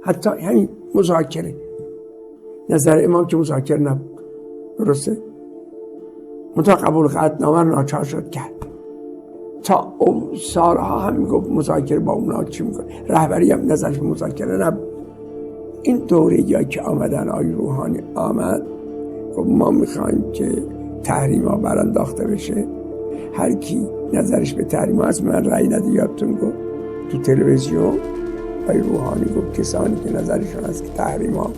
حتی همین مذاکره، نظر امام که مذاکره نبود، درسته؟ منطقه قبول قطعنامه رو ناچار شد کرد. تا سالها هم میگفت مذاکره با اونا چی میکنه، رهبری هم نظرش مذاکره نبود. این دوره یا که آمدن آقای روحانی آمد، خب ما میخوایم که تحریم ها برانداخته بشه، هر کی نظرش به تحریم ها هست من رأی نده. یادتون گفت تو تلویزیون آقای روحانی گفت کسانی که نظرشون هست که تحریم ها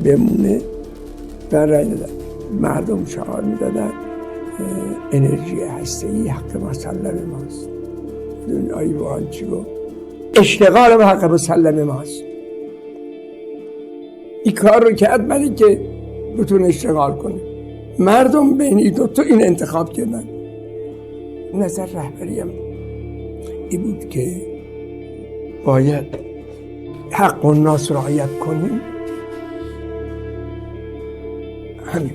بمونه من رأی نده. مردم شعار میدادن انرژی هسته‌ای حق مسلم ماست. بدون آقای روحانی چی گفت؟ اشتغال به حق مسلم ماست. این کار رو کرد برای که بتونه اشتغال کنه. مردم بین این دوتا این انتخاب کردن. نظر رهبری هم این بود که باید حق الناس رعایت کنیم. همین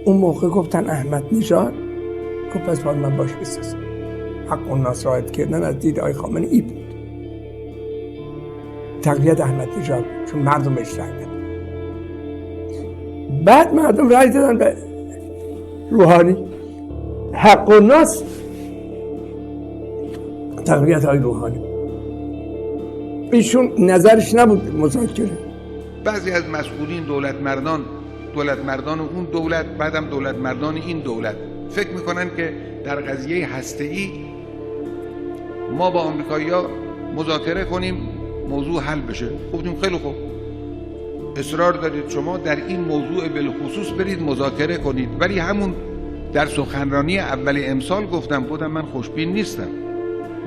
اون موقع گفتن احمد نژاد گفت پس باید من باش بسازم. حق الناس رعایت کردن از دید آقای خامنه‌ای ای بود. تقویت احمد نژاد چون مردم بهش رای دادن. بعد مردم رای دادن به روحانی. حق الناس تقویت های روحانی. ایشون نظرش نبود مذاکره. بعضی از مسئولین دولت مردان اون دولت، بعدم دولت مردان این دولت فکر میکنن که در قضیه هسته‌ای ما با آمریکایی‌ها مذاکره کنیم موضوع حل بشه. گفتیم خیلی خوب، اصرار دارید شما در این موضوع بالخصوص برید مذاکره کنید. ولی همون در سخنرانی اول امسال گفتم من خوشبین نیستم،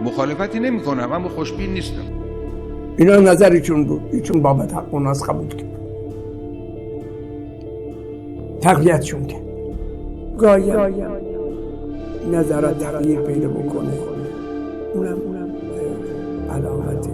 مخالفتی نمی کنم اما خوشبین نیستم. اینا نظرشون بود، ایشون بابت حق الناس قبول کرد، تقویتشون کرد. گاهی نظرات تغییر پیدا بکنه، اونم علامتی